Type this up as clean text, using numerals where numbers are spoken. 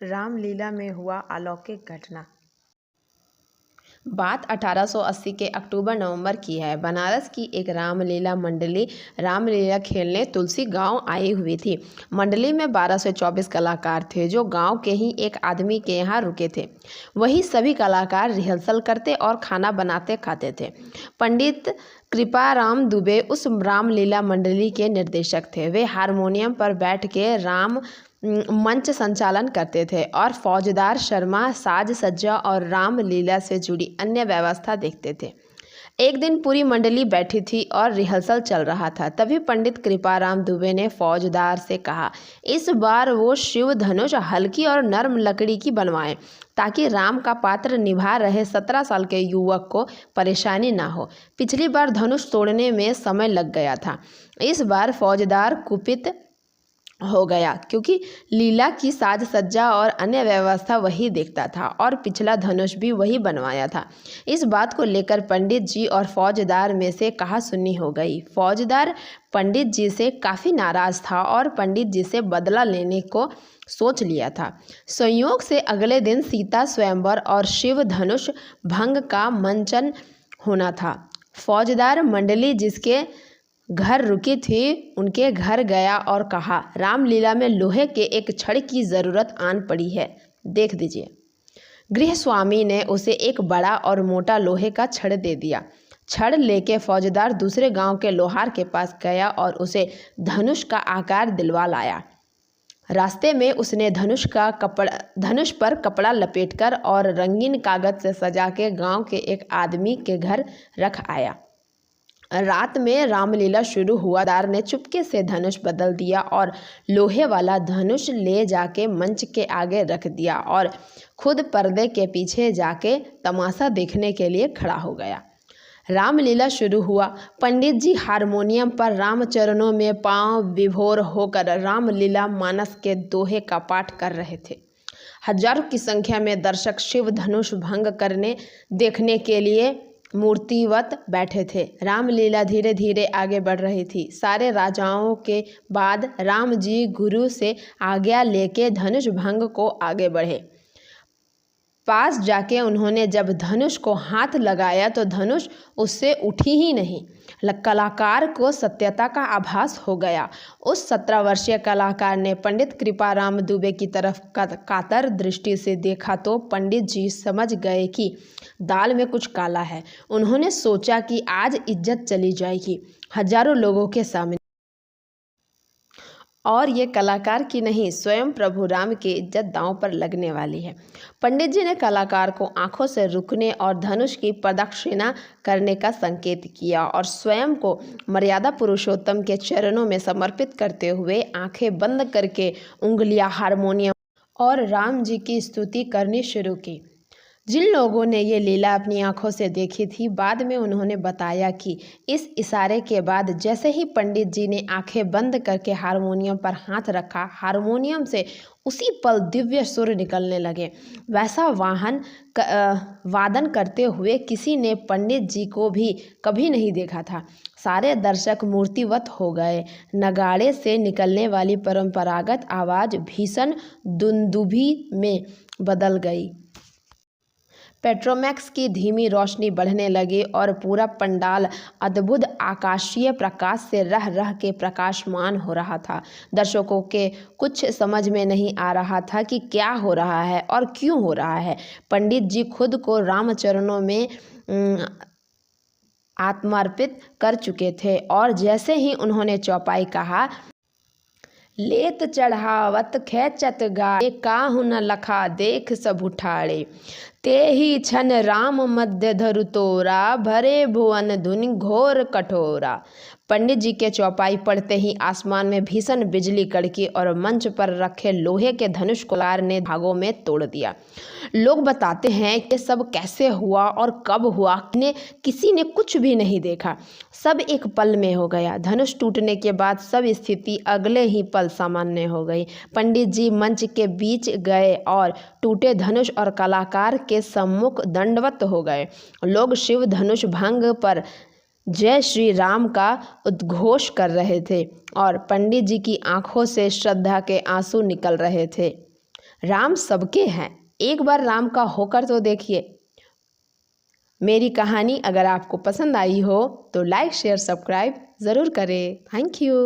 रामलीला में हुआ अलौकिक घटना। बात 1880 के अक्टूबर-नवंबर की है। बनारस की एक रामलीला मंडली रामलीला खेलने तुलसी गांव आई हुई थी। मंडली में 12 से 24 कलाकार थे जो गांव के ही एक आदमी के यहाँ रुके थे। वही सभी कलाकार रिहर्सल करते और खाना बनाते खाते थे। पंडित कृपाराम दुबे उस रामलीला मंडली के निर्देशक थे। वे हारमोनियम पर बैठ के मंच संचालन करते थे और फौजदार शर्मा साज सज्जा और रामलीला से जुड़ी अन्य व्यवस्था देखते थे। एक दिन पूरी मंडली बैठी थी और रिहर्सल चल रहा था। तभी पंडित कृपाराम दुबे ने फौजदार से कहा, इस बार वो शिव धनुष हल्की और नर्म लकड़ी की बनवाएं ताकि राम का पात्र निभा रहे 17 साल के युवक को परेशानी ना हो। पिछली बार धनुष तोड़ने में समय लग गया था। इस बार फौजदार कुपित हो गया क्योंकि लीला की साज सज्जा और अन्य व्यवस्था वही देखता था और पिछला धनुष भी वही बनवाया था। इस बात को लेकर पंडित जी और फौजदार में से कहासुनी हो गई। फौजदार पंडित जी से काफ़ी नाराज़ था और पंडित जी से बदला लेने को सोच लिया था। संयोग से अगले दिन सीता स्वयंवर और शिव धनुष भंग का मंचन होना था। फौजदार मंडली जिसके घर रुकी थी उनके घर गया और कहा, रामलीला में लोहे के एक छड़ की ज़रूरत आन पड़ी है, देख दीजिए। गृहस्वामी ने उसे एक बड़ा और मोटा लोहे का छड़ दे दिया। छड़ लेके फौजदार दूसरे गांव के लोहार के पास गया और उसे धनुष का आकार दिलवा लाया। रास्ते में उसने धनुष पर कपड़ा लपेटकर और रंगीन कागज से सजा के गांव के एक आदमी के घर रख आया। रात में रामलीला शुरू हुआ। दार ने चुपके से धनुष बदल दिया और लोहे वाला धनुष ले जाके मंच के आगे रख दिया और खुद पर्दे के पीछे जाके तमाशा देखने के लिए खड़ा हो गया। रामलीला शुरू हुआ। पंडित जी हारमोनियम पर रामचरणों में पांव विभोर होकर रामलीला मानस के दोहे का पाठ कर रहे थे। हजारों की संख्या में दर्शक शिव धनुष भंग करने देखने के लिए मूर्तिवत बैठे थे। रामलीला धीरे धीरे आगे बढ़ रही थी। सारे राजाओं के बाद राम जी गुरु से आज्ञा लेके धनुष भंग को आगे बढ़े। पास जाके उन्होंने जब धनुष को हाथ लगाया तो धनुष उससे उठी ही नहीं। कलाकार को सत्यता का आभास हो गया। उस 17 वर्षीय कलाकार ने पंडित कृपाराम दुबे की तरफ कातर दृष्टि से देखा तो पंडित जी समझ गए कि दाल में कुछ काला है। उन्होंने सोचा कि आज इज्जत चली जाएगी हजारों लोगों के सामने, और ये कलाकार की नहीं स्वयं प्रभु राम की इज्जत दांव पर लगने वाली है। पंडित जी ने कलाकार को आंखों से रुकने और धनुष की प्रदक्षिणा करने का संकेत किया और स्वयं को मर्यादा पुरुषोत्तम के चरणों में समर्पित करते हुए आंखें बंद करके उंगलियां हारमोनियम और राम जी की स्तुति करनी शुरू की। जिन लोगों ने ये लीला अपनी आंखों से देखी थी, बाद में उन्होंने बताया कि इस इशारे के बाद जैसे ही पंडित जी ने आंखें बंद करके हारमोनियम पर हाथ रखा, हारमोनियम से उसी पल दिव्य सुर निकलने लगे। वैसा वादन करते हुए किसी ने पंडित जी को भी कभी नहीं देखा था। सारे दर्शक मूर्तिवत हो गए। नगाड़े से निकलने वाली परंपरागत आवाज़ भीषण दुंदुभी में बदल गई। पेट्रोमैक्स की धीमी रोशनी बढ़ने लगी और पूरा पंडाल अद्भुत आकाशीय प्रकाश से रह रह के प्रकाशमान हो रहा था। दर्शकों के कुछ समझ में नहीं आ रहा था कि क्या हो रहा है और क्यों हो रहा है। पंडित जी खुद को रामचरणों में आत्मार्पित कर चुके थे और जैसे ही उन्होंने चौपाई कहा, लेत चढ़ावत खेचत गाए काहू न लखा देख सब उठाड़े, ते ही छन राम मध्य धरु तोरा भरे भुवन धुनि घोर कठोरा। पंडित जी के चौपाई पढ़ते ही आसमान में भीषण बिजली कड़की और मंच पर रखे लोहे के धनुष को कलाकार ने भागों में तोड़ दिया। लोग बताते हैं कि सब कैसे हुआ और कब हुआ, किसी ने कुछ भी नहीं देखा। सब एक पल में हो गया। धनुष टूटने के बाद सब स्थिति अगले ही पल सामान्य हो गई। पंडित जी मंच के बीच गए और टूटे धनुष और कलाकार के सम्मुख दंडवत हो गए। लोग शिव धनुष भंग पर जय श्री राम का उद्घोष कर रहे थे और पंडित जी की आंखों से श्रद्धा के आंसू निकल रहे थे। राम सबके हैं, एक बार राम का होकर तो देखिए। मेरी कहानी अगर आपको पसंद आई हो तो लाइक शेयर सब्सक्राइब ज़रूर करें। Thank you.